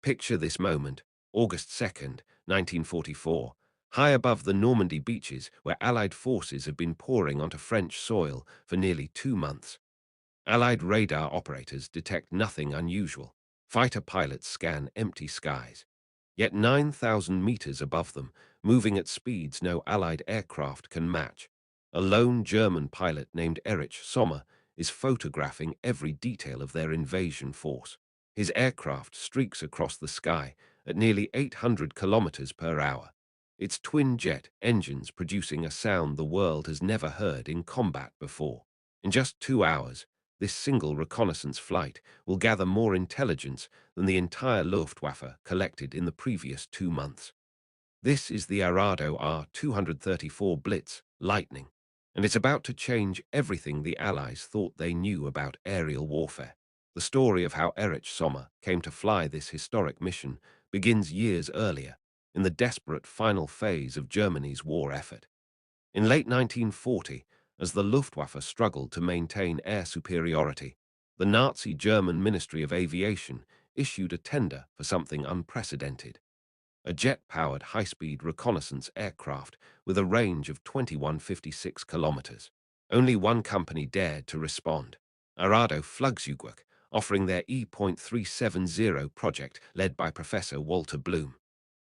Picture this moment, August 2nd, 1944, high above the Normandy beaches where Allied forces have been pouring onto French soil for nearly 2 months. Allied radar operators detect nothing unusual. Fighter pilots scan empty skies. Yet 9,000 meters above them, moving at speeds no Allied aircraft can match, a lone German pilot named Erich Sommer is photographing every detail of their invasion force. His aircraft streaks across the sky at nearly 800 kilometers per hour, its twin-jet engines producing a sound the world has never heard in combat before. In just 2 hours, this single reconnaissance flight will gather more intelligence than the entire Luftwaffe collected in the previous 2 months. This is the Arado R-234 Blitz Lightning, and it's about to change everything the Allies thought they knew about aerial warfare. The story of how Erich Sommer came to fly this historic mission begins years earlier, in the desperate final phase of Germany's war effort. In late 1940, as the Luftwaffe struggled to maintain air superiority, the Nazi German Ministry of Aviation issued a tender for something unprecedented: a jet-powered high-speed reconnaissance aircraft with a range of 2156 kilometers. Only one company dared to respond: Arado Flugzeugwerk, offering their E.370 project led by Professor Walter Blum.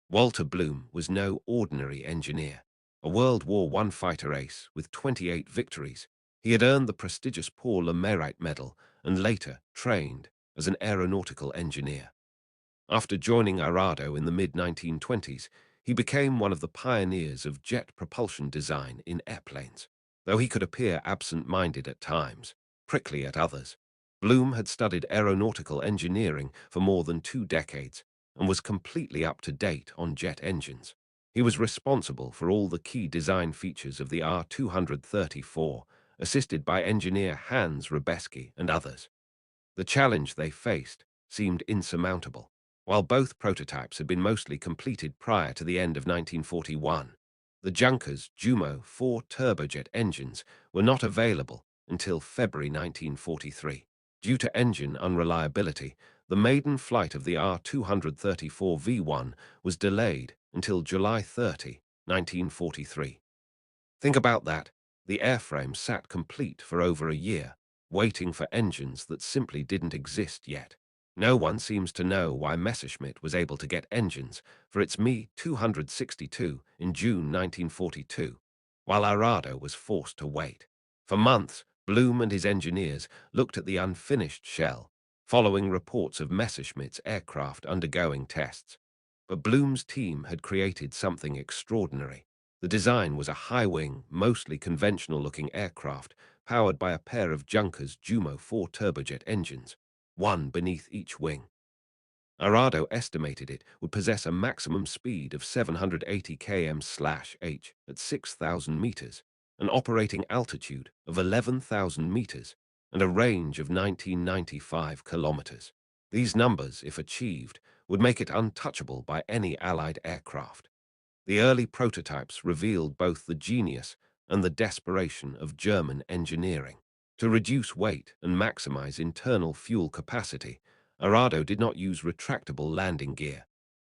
Walter Blum was no ordinary engineer. A World War I fighter ace with 28 victories, he had earned the prestigious Paul Le Mérite Medal and later trained as an aeronautical engineer. After joining Arado in the mid-1920s, he became one of the pioneers of jet propulsion design in airplanes. Though he could appear absent-minded at times, prickly at others, Blum had studied aeronautical engineering for more than 2 decades and was completely up to date on jet engines. He was responsible for all the key design features of the R-234, assisted by engineer Hans Rebeski and others. The challenge they faced seemed insurmountable. While both prototypes had been mostly completed prior to the end of 1941, the Junkers Jumo 4 turbojet engines were not available until February 1943. Due to engine unreliability, the maiden flight of the R-234 V1 was delayed until July 30, 1943. Think about that. The airframe sat complete for over a year, waiting for engines that simply didn't exist yet. No one seems to know why Messerschmitt was able to get engines for its Me-262 in June 1942, while Arado was forced to wait. For months, Blum and his engineers looked at the unfinished shell, following reports of Messerschmitt's aircraft undergoing tests. But Blum's team had created something extraordinary. The design was a high-wing, mostly conventional-looking aircraft powered by a pair of Junkers Jumo 4 turbojet engines, one beneath each wing. Arado estimated it would possess a maximum speed of 780 km/h at 6,000 meters, an operating altitude of 11,000 meters, and a range of 1,995 kilometers. These numbers, if achieved, would make it untouchable by any Allied aircraft. The early prototypes revealed both the genius and the desperation of German engineering. To reduce weight and maximize internal fuel capacity, Arado did not use retractable landing gear.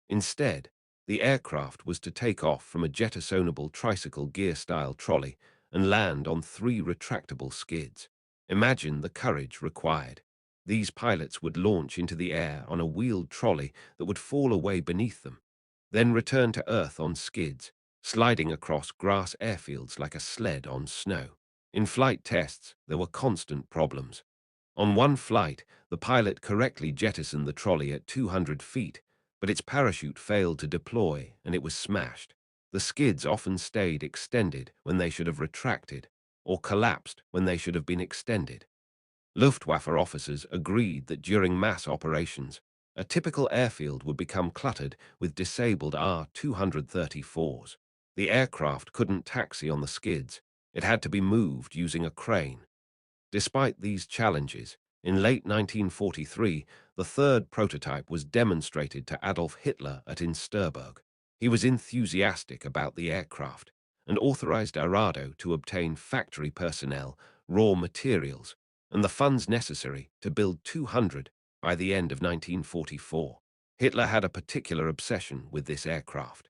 Instead, the aircraft was to take off from a jettisonable tricycle gear-style trolley and land on 3 retractable skids. Imagine the courage required. These pilots would launch into the air on a wheeled trolley that would fall away beneath them, then return to Earth on skids, sliding across grass airfields like a sled on snow. In flight tests, there were constant problems. On one flight, the pilot correctly jettisoned the trolley at 200 feet, but its parachute failed to deploy and it was smashed. The skids often stayed extended when they should have retracted, or collapsed when they should have been extended. Luftwaffe officers agreed that during mass operations, a typical airfield would become cluttered with disabled R-234s. The aircraft couldn't taxi on the skids. It had to be moved using a crane. Despite these challenges, in late 1943, the third prototype was demonstrated to Adolf Hitler at Insterburg. He was enthusiastic about the aircraft and authorized Arado to obtain factory personnel, raw materials, and the funds necessary to build 200 by the end of 1944. Hitler had a particular obsession with this aircraft.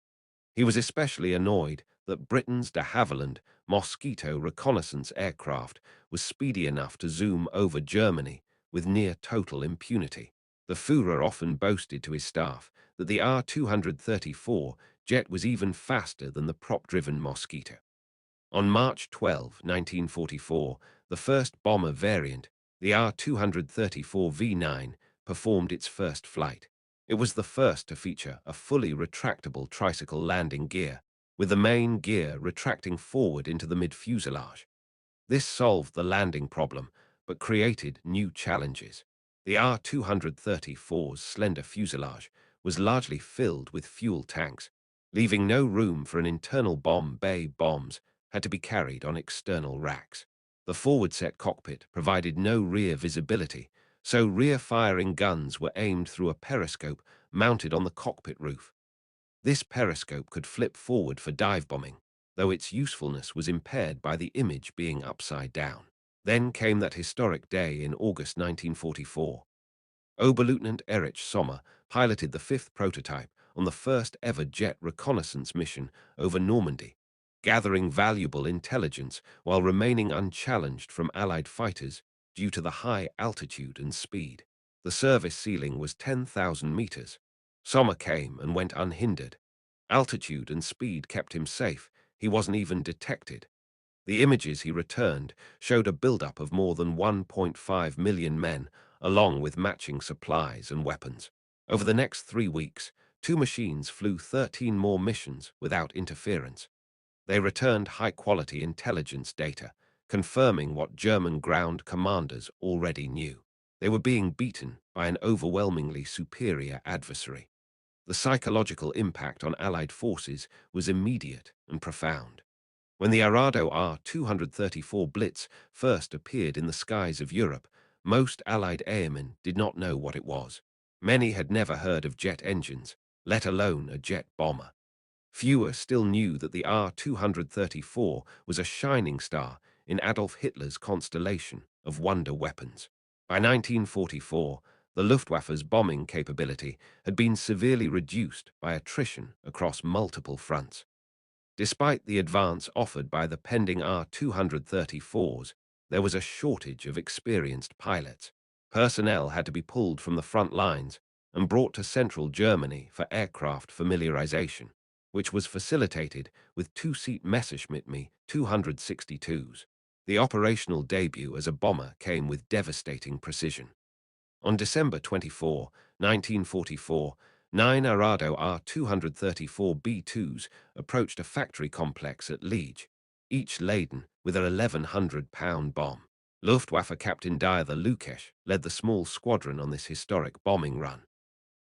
He was especially annoyed that Britain's de Havilland Mosquito reconnaissance aircraft was speedy enough to zoom over Germany with near total impunity. The Führer often boasted to his staff that the R-234 jet was even faster than the prop-driven Mosquito. On March 12, 1944, the first bomber variant, the R-234V9, performed its first flight. It was the first to feature a fully retractable tricycle landing gear, with the main gear retracting forward into the mid-fuselage. This solved the landing problem, but created new challenges. The R-234's slender fuselage was largely filled with fuel tanks, leaving no room for an internal bomb bay. Bombs had to be carried on external racks. The forward-set cockpit provided no rear visibility, so rear-firing guns were aimed through a periscope mounted on the cockpit roof. This periscope could flip forward for dive bombing, though its usefulness was impaired by the image being upside down. Then came that historic day in August 1944. Oberleutnant Erich Sommer piloted the fifth prototype on the first ever jet reconnaissance mission over Normandy, gathering valuable intelligence while remaining unchallenged from Allied fighters due to the high altitude and speed. The service ceiling was 10,000 meters. Sommer came and went unhindered. Altitude and speed kept him safe. He wasn't even detected. The images he returned showed a buildup of more than 1.5 million men, along with matching supplies and weapons. Over the next 3 weeks, two machines flew 13 more missions without interference. They returned high-quality intelligence data, confirming what German ground commanders already knew. They were being beaten by an overwhelmingly superior adversary. The psychological impact on Allied forces was immediate and profound. When the Arado R-234 Blitz first appeared in the skies of Europe, most Allied airmen did not know what it was. Many had never heard of jet engines, let alone a jet bomber. Fewer still knew that the R-234 was a shining star in Adolf Hitler's constellation of wonder weapons. By 1944, the Luftwaffe's bombing capability had been severely reduced by attrition across multiple fronts. Despite the advance offered by the pending R-234s, there was a shortage of experienced pilots. Personnel had to be pulled from the front lines and brought to central Germany for aircraft familiarization, which was facilitated with two-seat Messerschmitt Me 262s. The operational debut as a bomber came with devastating precision. On December 24, 1944, 9 Arado R-234B2s approached a factory complex at Liege, each laden with an 1,100-pound bomb. Luftwaffe Captain Dieter Lukesch led the small squadron on this historic bombing run.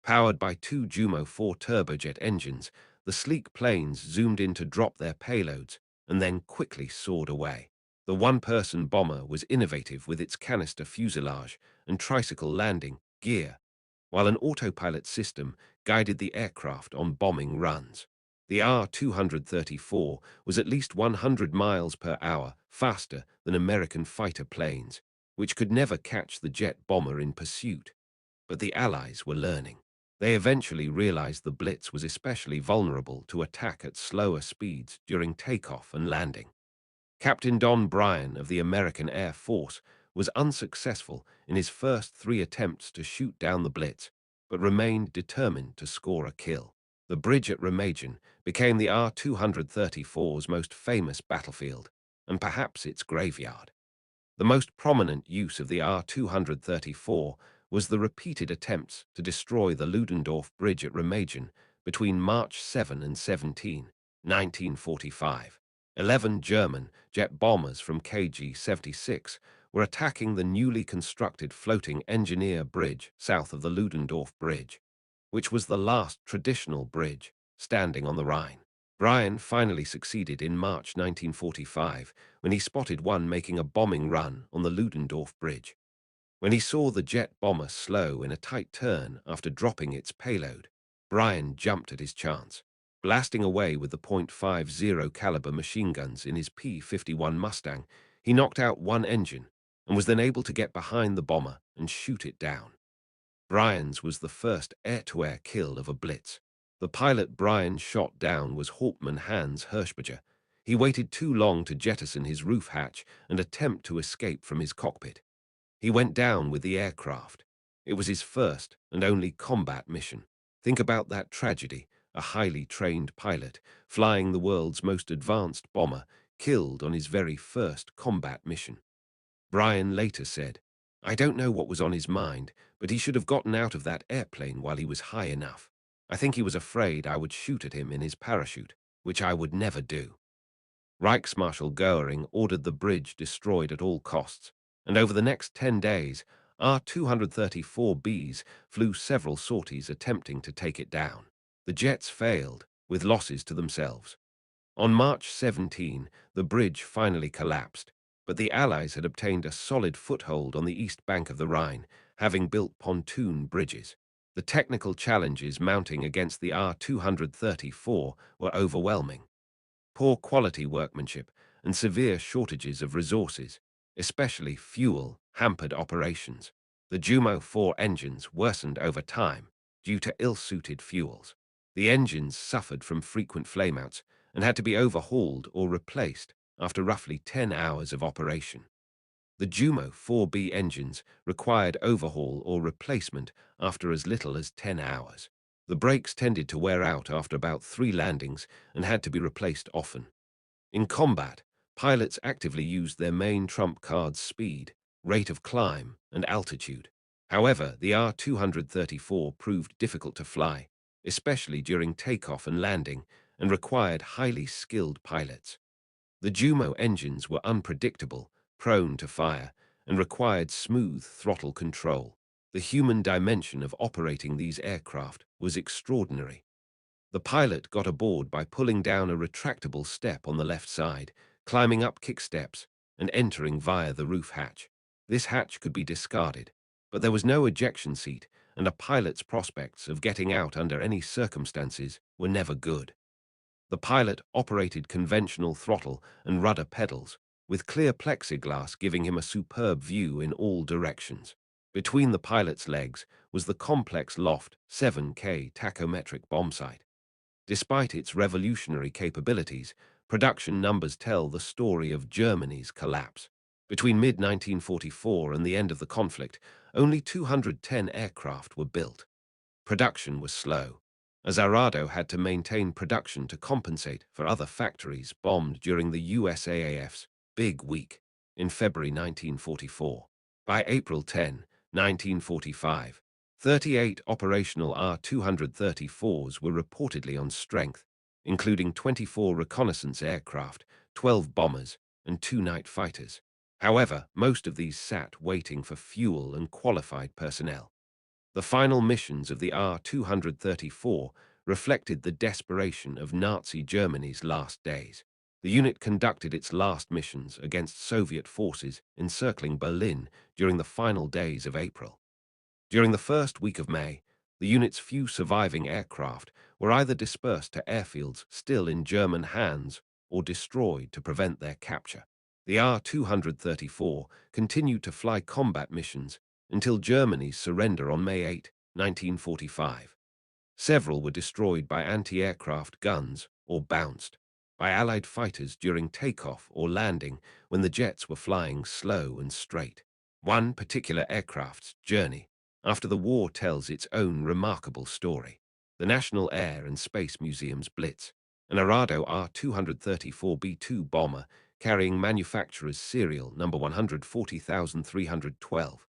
Powered by two Jumo 4 turbojet engines, the sleek planes zoomed in to drop their payloads and then quickly soared away. The one-person bomber was innovative with its canister fuselage and tricycle landing gear, while an autopilot system guided the aircraft on bombing runs. The R-234 was at least 100 miles per hour faster than American fighter planes, which could never catch the jet bomber in pursuit. But the Allies were learning. They eventually realized the Blitz was especially vulnerable to attack at slower speeds during takeoff and landing. Captain Don Bryan of the American Air Force was unsuccessful in his first 3 attempts to shoot down the Blitz, but remained determined to score a kill. The bridge at Remagen became the R-234's most famous battlefield, and perhaps its graveyard. The most prominent use of the R-234 was the repeated attempts to destroy the Ludendorff Bridge at Remagen between March 7 and 17, 1945. 11 German jet bombers from KG-76 were attacking the newly constructed floating engineer bridge south of the Ludendorff Bridge, which was the last traditional bridge standing on the Rhine. Bryan finally succeeded in March 1945 when he spotted one making a bombing run on the Ludendorff Bridge. When he saw the jet bomber slow in a tight turn after dropping its payload, Bryan jumped at his chance. Blasting away with the .50 caliber machine guns in his P-51 Mustang, he knocked out one engine and was then able to get behind the bomber and shoot it down. Bryan's was the first air-to-air kill of a blitz. The pilot Bryan shot down was Hauptmann Hans Hirschberger. He waited too long to jettison his roof hatch and attempt to escape from his cockpit. He went down with the aircraft. It was his first and only combat mission. Think about that tragedy, a highly trained pilot, flying the world's most advanced bomber, killed on his very first combat mission. Bryan later said, "I don't know what was on his mind, but he should have gotten out of that airplane while he was high enough. I think he was afraid I would shoot at him in his parachute, which I would never do." Reichsmarshal Goering ordered the bridge destroyed at all costs, and over the next 10 days, R-234Bs flew several sorties attempting to take it down. The jets failed, with losses to themselves. On March 17, the bridge finally collapsed, but the Allies had obtained a solid foothold on the east bank of the Rhine, having built pontoon bridges. The technical challenges mounting against the R-234 were overwhelming. Poor quality workmanship and severe shortages of resources, especially fuel, hampered operations. The Jumo 4 engines worsened over time due to ill-suited fuels. The engines suffered from frequent flameouts and had to be overhauled or replaced after roughly 10 hours of operation. The Jumo 4B engines required overhaul or replacement after as little as 10 hours. The brakes tended to wear out after about 3 landings and had to be replaced often. In combat, pilots actively used their main trump cards: speed, rate of climb, and altitude. However, the R-234 proved difficult to fly, especially during takeoff and landing, and required highly skilled pilots. The Jumo engines were unpredictable, prone to fire, and required smooth throttle control. The human dimension of operating these aircraft was extraordinary. The pilot got aboard by pulling down a retractable step on the left side, climbing up kick steps, and entering via the roof hatch. This hatch could be discarded, but there was no ejection seat, and a pilot's prospects of getting out under any circumstances were never good. The pilot operated conventional throttle and rudder pedals, with clear plexiglass giving him a superb view in all directions. Between the pilot's legs was the complex Loft 7K tachometric bombsight. Despite its revolutionary capabilities, production numbers tell the story of Germany's collapse. Between mid-1944 and the end of the conflict, only 210 aircraft were built. Production was slow, as Arado had to maintain production to compensate for other factories bombed during the USAAF's Big Week in February 1944. By April 10, 1945, 38 operational R-234s were reportedly on strength, including 24 reconnaissance aircraft, 12 bombers, and 2 night fighters. However, most of these sat waiting for fuel and qualified personnel. The final missions of the R-234 reflected the desperation of Nazi Germany's last days. The unit conducted its last missions against Soviet forces encircling Berlin during the final days of April. During the first week of May, the unit's few surviving aircraft were either dispersed to airfields still in German hands or destroyed to prevent their capture. The R-234 continued to fly combat missions until Germany's surrender on May 8, 1945. Several were destroyed by anti-aircraft guns or bounced by Allied fighters during takeoff or landing when the jets were flying slow and straight. One particular aircraft's journey after the war tells its own remarkable story. The National Air and Space Museum's Blitz, an Arado R-234B2 bomber carrying manufacturer's serial number 140312,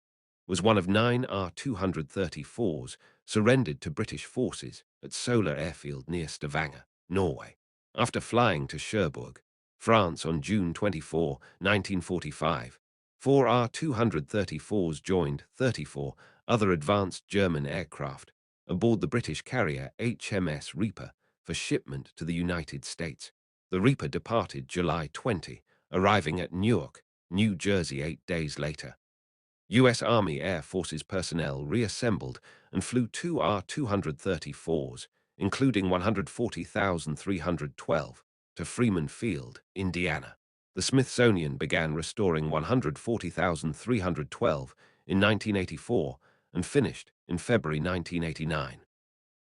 was one of 9 R-234s surrendered to British forces at Sola Airfield near Stavanger, Norway. After flying to Cherbourg, France on June 24, 1945, 4 R-234s joined 34 other advanced German aircraft aboard the British carrier HMS Reaper for shipment to the United States. The Reaper departed July 20, arriving at Newark, New Jersey 8 days later. U.S. Army Air Forces personnel reassembled and flew 2 R-234s, including 140,312, to Freeman Field, Indiana. The Smithsonian began restoring 140,312 in 1984 and finished in February 1989.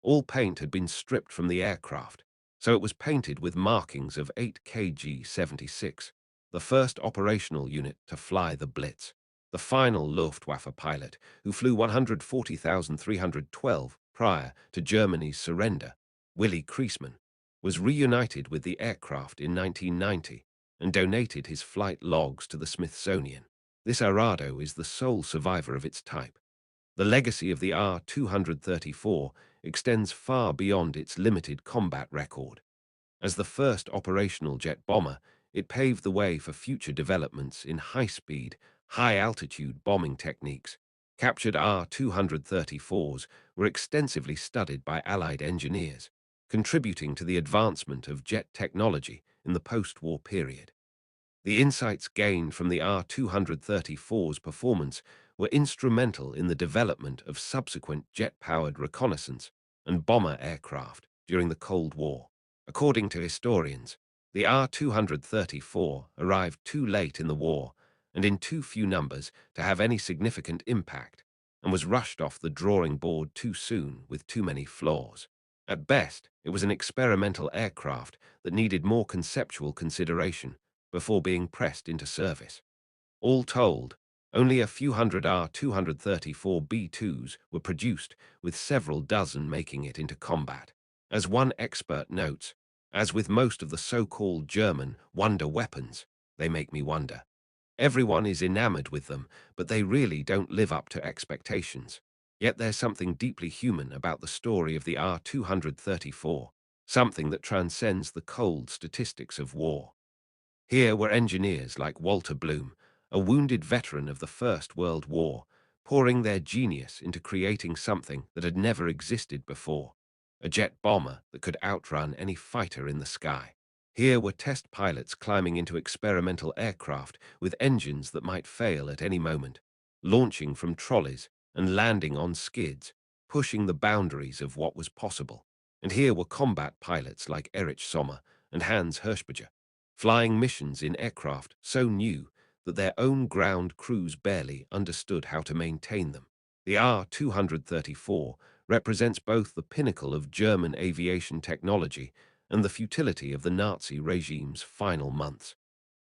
All paint had been stripped from the aircraft, so it was painted with markings of 8kg-76, the first operational unit to fly the Blitz. The final Luftwaffe pilot, who flew 140,312 prior to Germany's surrender, Willy Kriesman, was reunited with the aircraft in 1990 and donated his flight logs to the Smithsonian. This Arado is the sole survivor of its type. The legacy of the R-234 extends far beyond its limited combat record. As the first operational jet bomber, it paved the way for future developments in high-speed, high-altitude bombing techniques. Captured R-234s were extensively studied by Allied engineers, contributing to the advancement of jet technology in the post-war period. The insights gained from the R-234's performance were instrumental in the development of subsequent jet-powered reconnaissance and bomber aircraft during the Cold War. According to historians, the R-234 arrived too late in the war and in too few numbers to have any significant impact, and was rushed off the drawing board too soon with too many flaws. At best, it was an experimental aircraft that needed more conceptual consideration before being pressed into service. All told, only a few hundred R-234 B-2s were produced, with several dozen making it into combat. As one expert notes, as with most of the so-called German wonder weapons, they make me wonder. Everyone is enamored with them, but they really don't live up to expectations. Yet there's something deeply human about the story of the R-234, something that transcends the cold statistics of war. Here were engineers like Walter Bloom, a wounded veteran of the First World War, pouring their genius into creating something that had never existed before, a jet bomber that could outrun any fighter in the sky. Here were test pilots climbing into experimental aircraft with engines that might fail at any moment, launching from trolleys and landing on skids, pushing the boundaries of what was possible. And here were combat pilots like Erich Sommer and Hans Hirschberger, flying missions in aircraft so new that their own ground crews barely understood how to maintain them. The R-234 represents both the pinnacle of German aviation technology and the futility of the Nazi regime's final months.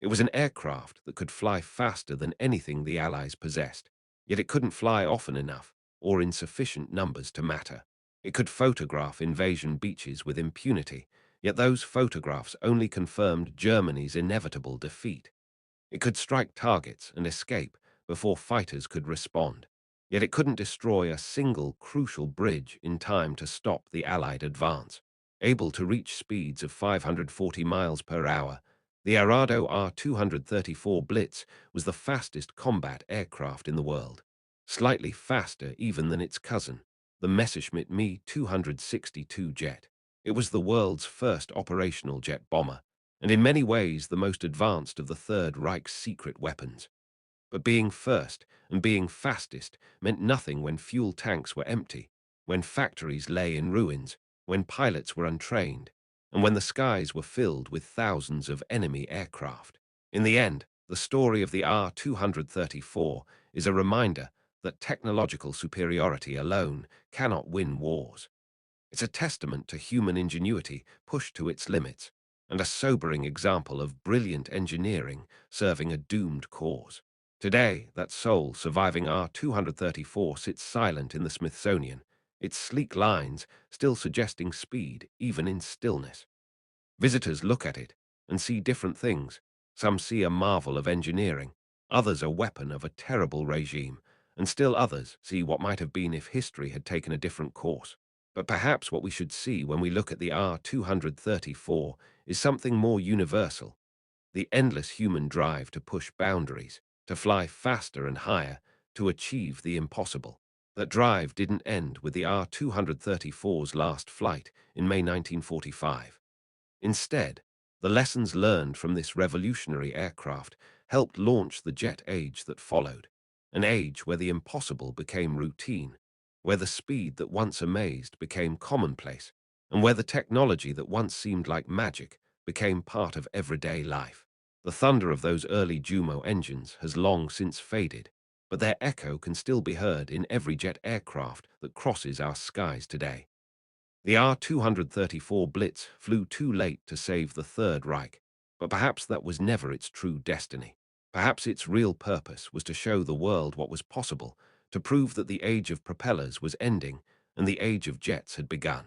It was an aircraft that could fly faster than anything the Allies possessed, yet it couldn't fly often enough or in sufficient numbers to matter. It could photograph invasion beaches with impunity, yet those photographs only confirmed Germany's inevitable defeat. It could strike targets and escape before fighters could respond, yet it couldn't destroy a single crucial bridge in time to stop the Allied advance. Able to reach speeds of 540 miles per hour, the Arado R-234 Blitz was the fastest combat aircraft in the world, slightly faster even than its cousin, the Messerschmitt Me 262 jet. It was the world's first operational jet bomber, and in many ways the most advanced of the Third Reich's secret weapons. But being first and being fastest meant nothing when fuel tanks were empty, when factories lay in ruins, when pilots were untrained, and when the skies were filled with thousands of enemy aircraft. In the end, the story of the R-234 is a reminder that technological superiority alone cannot win wars. It's a testament to human ingenuity pushed to its limits, and a sobering example of brilliant engineering serving a doomed cause. Today, that sole surviving R-234 sits silent in the Smithsonian, its sleek lines still suggesting speed even in stillness. Visitors look at it and see different things. Some see a marvel of engineering, others a weapon of a terrible regime, and still others see what might have been if history had taken a different course. But perhaps what we should see when we look at the R-234 is something more universal: the endless human drive to push boundaries, to fly faster and higher, to achieve the impossible. That drive didn't end with the R-234's last flight in May 1945. Instead, the lessons learned from this revolutionary aircraft helped launch the jet age that followed, an age where the impossible became routine, where the speed that once amazed became commonplace, and where the technology that once seemed like magic became part of everyday life. The thunder of those early Jumo engines has long since faded, but their echo can still be heard in every jet aircraft that crosses our skies today. The R-234 Blitz flew too late to save the Third Reich, but perhaps that was never its true destiny. Perhaps its real purpose was to show the world what was possible, to prove that the age of propellers was ending and the age of jets had begun.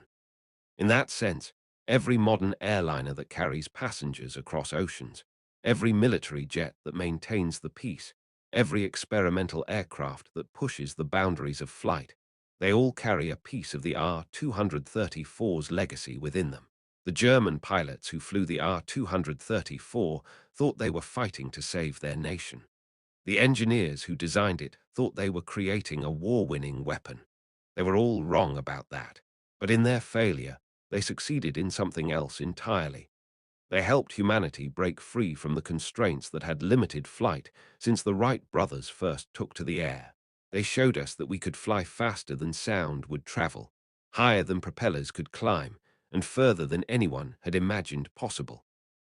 In that sense, every modern airliner that carries passengers across oceans, every military jet that maintains the peace, every experimental aircraft that pushes the boundaries of flight, they all carry a piece of the R-234's legacy within them. The German pilots who flew the R-234 thought they were fighting to save their nation. The engineers who designed it thought they were creating a war-winning weapon. They were all wrong about that, but in their failure, they succeeded in something else entirely. They helped humanity break free from the constraints that had limited flight since the Wright brothers first took to the air. They showed us that we could fly faster than sound would travel, higher than propellers could climb, and further than anyone had imagined possible.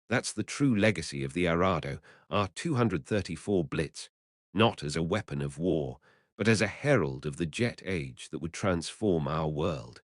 That's the true legacy of the Arado, our 234 Blitz, not as a weapon of war, but as a herald of the jet age that would transform our world.